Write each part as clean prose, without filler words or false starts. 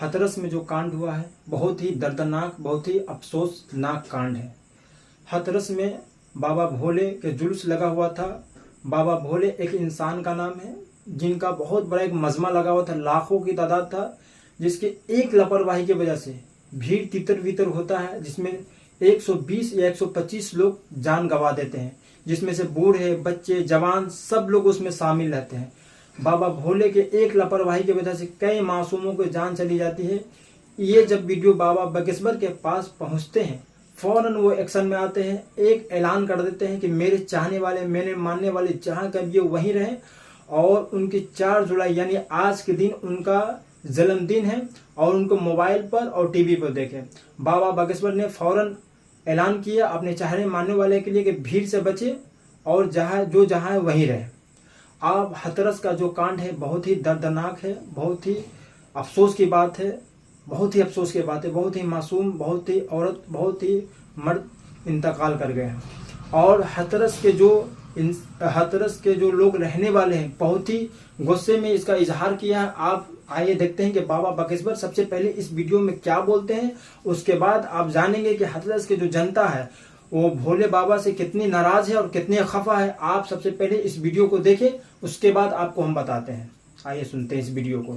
हाथरस में जो कांड हुआ है बहुत ही दर्दनाक, बहुत ही अफसोसनाक कांड है। हाथरस में बाबा भोले के जुलूस लगा हुआ था। बाबा भोले एक इंसान का नाम है जिनका बहुत बड़ा एक मजमा लगा हुआ था, लाखों की तादाद था, जिसके एक लापरवाही की वजह से भीड़ तितर बितर होता है, जिसमें 120 या 125 लोग जान गंवा देते हैं, जिसमें से बूढ़े, बच्चे, जवान सब लोग उसमें शामिल रहते हैं। बाबा भोले के एक लापरवाही की वजह से कई मासूमों की जान चली जाती है। ये जब वीडियो बाबा बागेश्वर के पास पहुंचते हैं, फौरन वो एक्शन में आते हैं, एक ऐलान कर देते हैं कि मेरे चाहने वाले, मेरे मानने वाले जहाँ कभी वहीं रहें, और उनकी 4 जुलाई यानी आज के दिन उनका जन्मदिन है और उनको मोबाइल पर और टीवी पर देखें। बाबा बागेश्वर ने फौरन ऐलान किया अपने चाहने मानने वाले के लिए कि भीड़ से बचे और जहाँ है वहीं रहे। अब हाथरस का जो कांड है बहुत ही दर्दनाक है, बहुत ही अफसोस की बात है, बहुत ही अफसोस की बात है। बहुत ही मासूम, बहुत ही औरत, बहुत ही मर्द इंतकाल कर गए हैं। और हाथरस के जो लोग रहने वाले हैं बहुत ही गुस्से में इसका इजहार किया है। आप आइए देखते हैं कि बाबा बागेश्वर सबसे पहले इस वीडियो में क्या बोलते हैं, उसके बाद आप जानेंगे कि हाथरस की जो जनता है वो भोले बाबा से कितनी नाराज है और कितनी खफा है। आप सबसे पहले इस वीडियो को देखें, उसके बाद आपको हम बताते हैं। आइए सुनते हैं इस वीडियो को।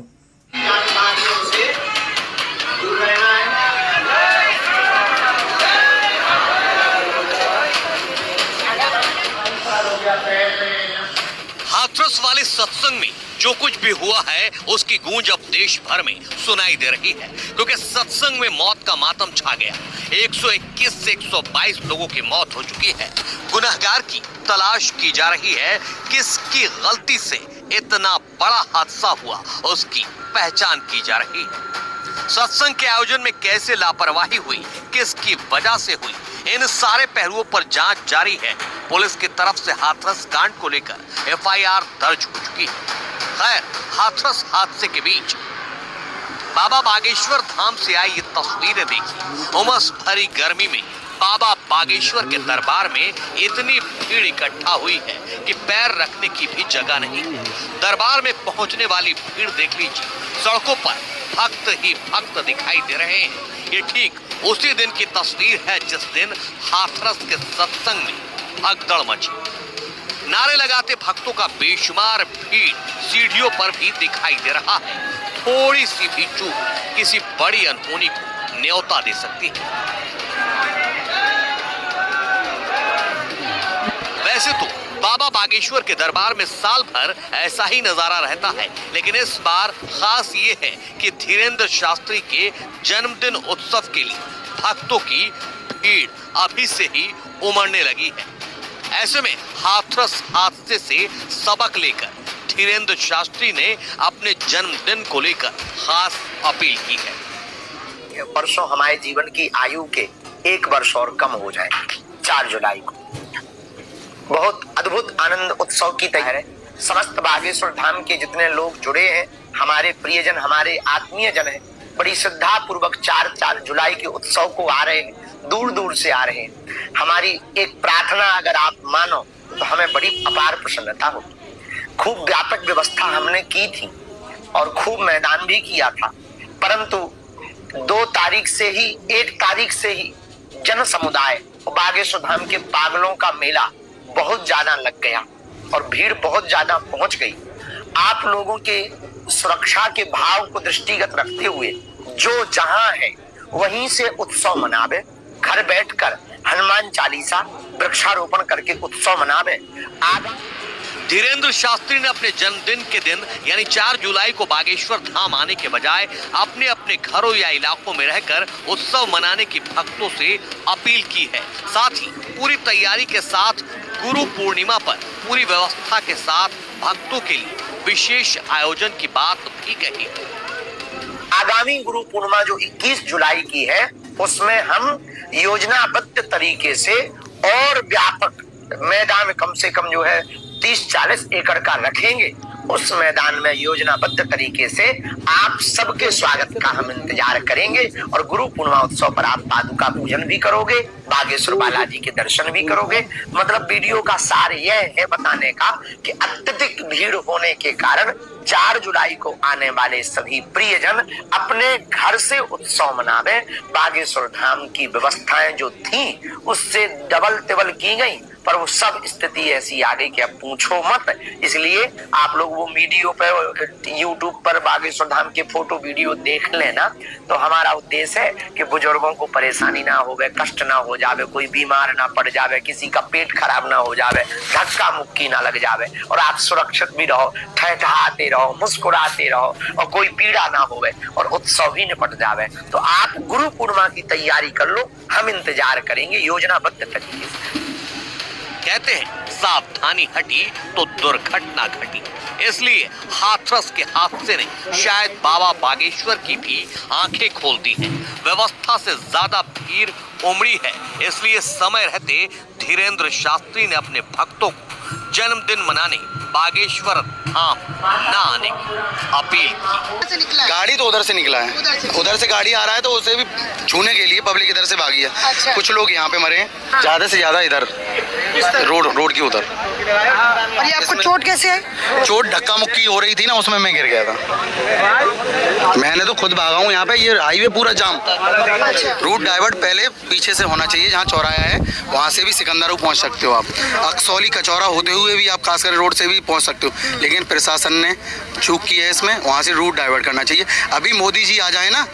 हाथरस वाले सत्संग में जो कुछ भी हुआ है उसकी गूंज अब देश भर में सुनाई दे रही है, क्योंकि सत्संग में मौत का मातम छा गया। 121 से 122 लोगों की मौत हो चुकी है। गुनहगार की तलाश की जा रही है, किसकी गलती से इतना बड़ा हादसा हुआ उसकी पहचान की जा रही है। सत्संग के आयोजन में कैसे लापरवाही हुई, किसकी वजह से हुई, इन सारे पहलुओं पर जांच जारी है। पुलिस की तरफ से हाथरस कांड को लेकर एफआईआर दर्ज हो चुकी है। खैर, हाथरस हादसे के बीच बाबा बागेश्वर धाम से आई ये तस्वीरें देखिए। उमस भरी गर्मी में बाबा बागेश्वर के दरबार में इतनी भीड़ इकट्ठा हुई है कि पैर रखने की भी जगह नहीं। दरबार में पहुंचने वाली भीड़ देख लीजिए, सड़कों पर भक्त ही भक्त दिखाई दे रहे हैं। ये ठीक उसी दिन की तस्वीर है जिस दिन हाथरस के सत्संग में भगदड़ मची। नारे लगाते भक्तों का बेशुमार भीड़ सीढ़ियों पर भी दिखाई दे रहा है। थोड़ी सी भी चूक किसी बड़ी अनहोनी को न्योता दे सकती है। वैसे तो बाबा बागेश्वर के दरबार में साल भर ऐसा ही नजारा रहता है, लेकिन इस बार खास ये है कि धीरेन्द्र शास्त्री के जन्मदिन उत्सव के लिए भक्तों की भीड़ अभी से ही उमड़ने लगी है। ऐसे में हाथरस हादसे से सबक लेकर धीरेन्द्र शास्त्री ने अपने जन्मदिन को लेकर खास अपील की है। परसों हमारे जीवन की आयु के 1 वर्ष और कम हो जाए। 4 जुलाई को बहुत अद्भुत आनंद उत्सव की तैयारी है। समस्त बागेश्वर धाम के जितने लोग जुड़े हैं, हमारे प्रियजन, हमारे आत्मीय जन हैं, बड़ी श्रद्धा पूर्वक 4 जुलाई के उत्सव को आ रहे हैं, दूर दूर से आ रहे हैं। हमारी एक प्रार्थना अगर आप मानो तो हमें बड़ी अपार प्रसन्नता हो। खूब व्यापक व्यवस्था हमने की थी और खूब मैदान भी किया था, परंतु 2 तारीख से ही, 1 तारीख से ही जन समुदाय बागेश्वर धाम के पागलों का मेला बहुत ज्यादा लग गया और भीड़ बहुत ज्यादा पहुंच गई। आप लोगों के सुरक्षा के भाव को दृष्टिगत रखते हुए जो जहां है वहीं से उत्सव मनावे, घर बैठकर हनुमान चालीसा, वृक्षारोपण करके उत्सव मनावे। धीरेन्द्र शास्त्री ने अपने जन्मदिन के दिन यानी 4 जुलाई को बागेश्वर धाम आने के बजाय अपने अपने घरों या इलाकों में रहकर उत्सव मनाने की भक्तों से अपील की है। साथ ही पूरी तैयारी के साथ गुरु पूर्णिमा पर पूरी व्यवस्था के साथ भक्तों के लिए विशेष आयोजन की बात भी कही। आगामी गुरु पूर्णिमा जो 21 जुलाई की है, उसमें हम योजनाबद्ध तरीके से और व्यापक मैदान कम से कम जो है 30-40 एकड़ का रखेंगे उस मैदान में योजनाबद्ध तरीके से आप सबके स्वागत का हम इंतजार करेंगे और गुरु पूर्णिमा उत्सव पर आप पादुका पूजन भी करोगे, बागेश्वर बालाजी के दर्शन भी करोगे। मतलब वीडियो का सार यह है बताने का कि अत्यधिक भीड़ होने के कारण 4 जुलाई को आने वाले सभी प्रियजन अपने घर से उत्सव मनावे। बागेश्वर धाम की व्यवस्थाएं जो थी उससे डबल टिबल की गई, पर वो सब स्थिति ऐसी आ गई कि अब पूछो मत। इसलिए आप लोग वो वीडियो पर यूट्यूब पर बागेश्वर धाम के फोटो वीडियो देख लेना। तो हमारा उद्देश्य है कि बुजुर्गों को परेशानी ना होवे, कष्ट ना हो जावे, कोई बीमार ना पड़ जावे, किसी का पेट खराब ना हो जावे, धक्का मुक्की ना लग जावे और आप सुरक्षित भी रहो, ठहठहाते रहो, मुस्कुराते रहो और कोई पीड़ा ना होवे और उत्सव भी निपट जावे। तो आप गुरु पूर्णिमा की तैयारी कर लो, हम इंतजार करेंगे योजनाबद्ध तरीके से। कहते हैं सावधानी हटी तो दुर्घटना घटी, इसलिए हाथरस के हादसे ने शायद बाबा बागेश्वर की भी आंखें खोल दी हैं। व्यवस्था से ज्यादा भीड़ उमड़ी है, इसलिए समय रहते धीरेन्द्र शास्त्री ने अपने भक्तों को जन्मदिन मनाने बागेश्वर धाम न आने की अपील की। गाड़ी तो उधर से निकला है, उधर से गाड़ी आ रहा है तो उसे भी छूने के लिए पब्लिक इधर से भागी है। अच्छा। कुछ लोग यहाँ पे मरे हैं, ज्यादा से ज्यादा इधर रोड की उधर। और ये आपको चोट कैसे है? चोट धक्का मुक्की हो रही थी ना, उसमें मैं गिर गया था। मैंने तो खुद भागा हूँ। यहाँ पे ये हाईवे पूरा जाम, रूट डाइवर्ट पहले पीछे से होना चाहिए, जहाँ चौराहा है वहाँ से भी सिकंदराबाद पहुँच सकते हो आप, अक्सौली कचौरा होते हुए भी आप खासकर रोड से भी पहुँच सकते हो। लेकिन प्रशासन ने चूक की है इसमें, वहाँ से रूट डाइवर्ट करना चाहिए। अभी मोदी जी आ जाए ना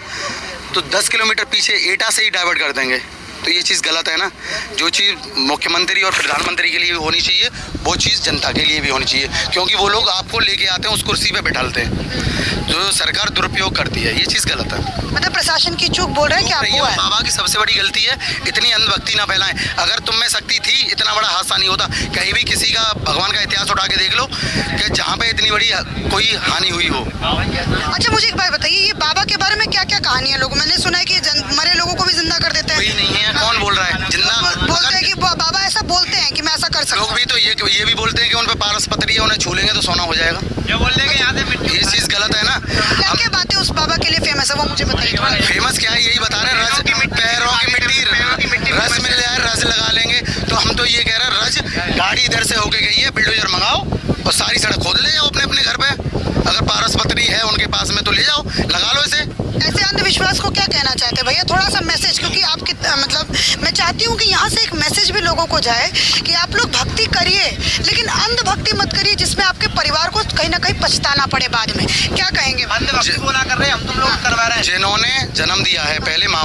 तो 10 किलोमीटर पीछे एटा से ही डाइवर्ट कर देंगे। तो ये चीज़ गलत है ना। जो चीज़ मुख्यमंत्री और प्रधानमंत्री के लिए होनी चाहिए वो चीज़ जनता के लिए भी होनी चाहिए, क्योंकि वो लोग आपको लेके आते हैं, उस कुर्सी पे बैठालते हैं, जो सरकार दुरुपयोग करती है। ये चीज़ गलत है। मतलब प्रशासन की चूक बोल रहे हैं कि आप हुआ है? बाबा की सबसे बड़ी गलती है, इतनी अंधभक्ति ना फैलाएं। अगर तुम में शक्ति थी इतना बड़ा हादसा नहीं होता। कहीं भी किसी का भगवान का इतिहास उठा के देख लो कि जहाँ पे इतनी बड़ी कोई हानि हुई हो। अच्छा, मुझे एक बात बताइए, ये बाबा के बारे में क्या क्या कहानी है? लोग, मैंने सुना है कि मरे लोगों को भी जिंदा कर देते हैं। कोई नहीं है, कौन बोल रहा है? जिंदा बोलते हैं कि बाबा ऐसा बोलते हैं कि मैं ऐसा कर सकता हूं। लोग भी तो ये भी बोलते हैं कि उन पे पारस पतरी है, उन्हें छू लेंगे तो सोना हो जाएगा। जो बोल रहे हैं ये चीज गलत है ना। क्या क्या बातें उस बाबा के लिए फेमस है वो मुझे बताइए। फेमस क्या है यही बता रहे हैं, रज की पैरों की मिट्टी रस मिल जाए, रज लगा लेंगे। तो हम तो ये कह रहे हैं, रज गाड़ी इधर से होके गई है, बिल्डोजर मंगाओ और सारी सड़क खोद ले जाओ अपने अपने घर पे। अगर पारस पतरी है उनके पास में तो ले जाओ, लगा लो इसे। ऐसे अंधविश्वास को क्या कहना चाहते हैं भैया? थोड़ा सा मैसेज, क्योंकि आपकी मतलब मैं चाहती हूँ कि यहाँ से एक मैसेज भी लोगों को जाए कि आप लोग भक्ति करिए, लेकिन अंध भक्ति मत करिए जिसमें आपके परिवार को कहीं ना कहीं पछताना पड़े बाद में। क्या कहेंगे? अंधभक्ति को ना कर रहे, हम तुम लोग करवा रहे हैं। जिन्होंने जन्म दिया है, पहले माँ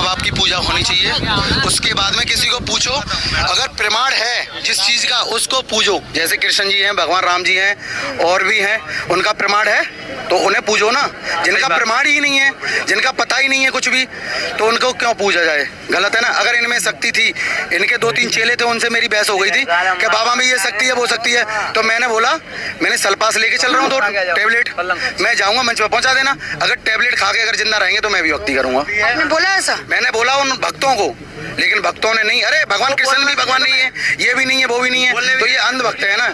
बाप की पूजा होनी चाहिए, उसके बाद में किसी को पूछो। अगर प्रमाण है जिस चीज का उसको पूजो। जैसे कृष्ण जी हैं, भगवान राम जी हैं और भी हैं, उनका प्रमाण है तो उन्हें पूजो ना। जिनका प्रमाण ही नहीं है, जिनका पता ही नहीं है कुछ भी, तो उनको क्यों पूजा जाए? गलत है ना। अगर इनमें शक्ति थी, इनके 2-3 चेले थे, उनसे मेरी बहस हो गई थी कि बाबा में ये शक्ति है वो शक्ति है। तो मैंने बोला, मैंने सल्पास लेके चल रहा हूँ 2 टेबलेट, मैं जाऊंगा मंच पर पहुंचा देना। अगर टेबलेट खा के अगर जिंदा रहेंगे तो मैं भी भक्ति करूंगा। आपने बोला ऐसा? मैंने बोला उन भक्तों को, लेकिन भक्तों ने नहीं। अरे भगवान कृष्ण भी भगवान नहीं है, ये भी नहीं है, वो भी नहीं है, तो ये अंधभक्त है ना।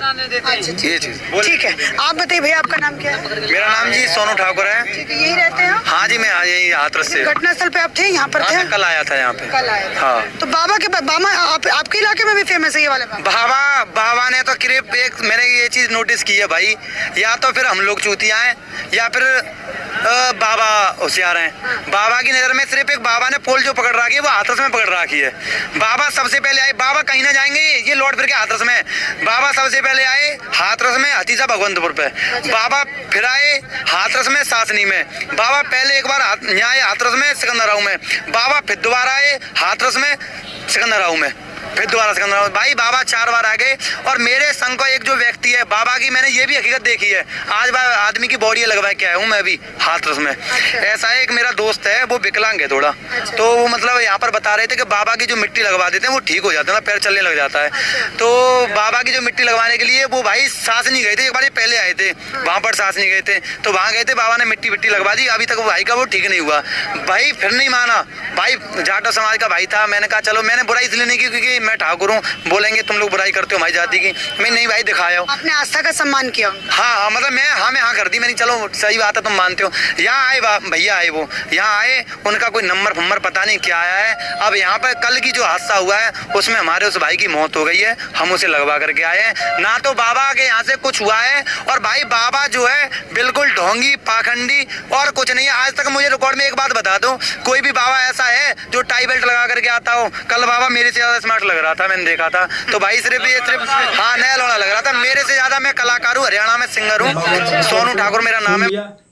ये चीज ठीक है। आप बताइए भैया, आपका नाम क्या है? मेरा नाम जी सोनू ठाकुर है। ठीक है, यही रहते हैं? हाँ जी, मैं यही हाथरस से। घटना स्थल पे आप थे, यहाँ पर थे? कल आया था यहाँ पे। कल आए थे। हाँ। तो बाबा के बाबा आपके इलाके में भी फेमस है ये वाले बाबा ने तो सिर्फ एक, मैंने ये चीज नोटिस की है भाई, या तो फिर हम लोग चूतिया हैं या फिर बाबा होशियार हैं। बाबा की नजर में सिर्फ एक बाबा ने पोल जो पकड़ रखी है वो हाथरस में पकड़ रखी है। बाबा सबसे पहले आए, बाबा कहीं ना जाएंगे, ये लौट फिर के हाथरस में। बाबा सबसे पहले आए हाथरस में, हतीजा भगवंतपुर पे। बाबा फिर आए हाथरस में, सासनी में। बाबा पहले एक बार यहाँ आए हाथरस में, सिकंदराबाद में। बाबा फिर दोबारा आए हाथरस में, सिकंदराबाद में, फिर दोबारा सिकंदराबाद। भाई बाबा 4 बार आ गए। और मेरे संग का एक जो व्यक्ति है बाबा की, मैंने ये भी हकीकत देखी है, आज आदमी की बॉडी लगवा के आया हूँ मैं भी हाथरस में। ऐसा है, एक मेरा दोस्त है वो विकलांग है थोड़ा, तो वो मतलब यहाँ पर बता रहे थे कि बाबा की जो मिट्टी लगवा देते हैं वो ठीक हो जाता है ना, पैर चलने लग जाता है। तो बाबा की जो मिट्टी लगवाने के लिए वो भाई सासनी गए थे, एक बार ये पहले आए थे वहाँ पर, सासनी गए थे तो वहाँ गए थे, बाबा ने मिट्टी लगवा दी। अभी तक वो भाई का वो ठीक नहीं हुआ। भाई फिर नहीं माना, भाई जाटो समाज का भाई था। मैंने कहा चलो, मैंने बुरा इसलिए नहीं की क्योंकि मैं ठाकुर हूँ, बोलेंगे तुम लोग बुराई करते हो हमारी जाति की। मैं नहीं भाई दिखाया हूँ। आपने आस्था का सम्मान किया। हाँ मतलब मैं हाँ कर दी मैंने, चलो सही बात है तुम मानते हो। यहाँ आए भैया आए, वो यहाँ आए, उनका कोई नंबर पता नहीं क्या आया है। अब यहाँ पर कल की जो हादसा हुआ है उसमें हमारे उस भाई की मौत हो गई है, हम उसे लगवा करके आए हैं। ना तो बाबा के यहाँ से कुछ हुआ है, और भाई बाबा जो है बिल्कुल ढोंगी पाखंडी और कुछ नहीं है। आज तक मुझे रिकॉर्ड में एक बात बता दो, कोई भी बाबा ऐसा है जो टाई बेल्ट लगा करके आता हो? कल बाबा मेरे से ज्यादा स्मार्ट लग रहा था, मैंने देखा था। तो भाई सिर्फ हाँ नया लौड़ा लग रहा था, मेरे से ज्यादा मैं कलाकार हूँ, हरियाणा में सिंगर हूँ, सोनू ठाकुर मेरा नाम है।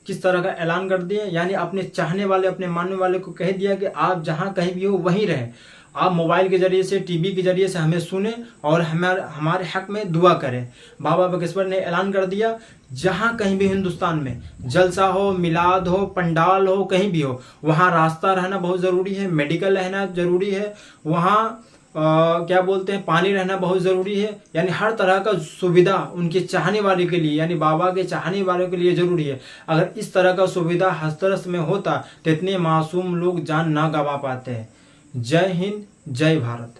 किस तरह का ऐलान कर दिया, यानी अपने चाहने वाले अपने मानने वाले को कह दिया कि आप जहां कहीं भी हो वहीं रहें, आप मोबाइल के जरिए से टीवी के जरिए से हमें सुने और हमारे हक में दुआ करें। बाबा बगेश्वर ने ऐलान कर दिया, जहां कहीं भी हिंदुस्तान में जलसा हो, मिलाद हो, पंडाल हो, कहीं भी हो, वहां रास्ता रहना बहुत ज़रूरी है, मेडिकल रहना ज़रूरी है, वहाँ क्या बोलते हैं पानी रहना बहुत ज़रूरी है। यानी हर तरह का सुविधा उनके चाहने वाले के लिए, यानी बाबा के चाहने वालों के लिए ज़रूरी है। अगर इस तरह का सुविधा हाथरस में होता तो इतने मासूम लोग जान ना गंवा पाते हैं। जय हिंद, जय भारत।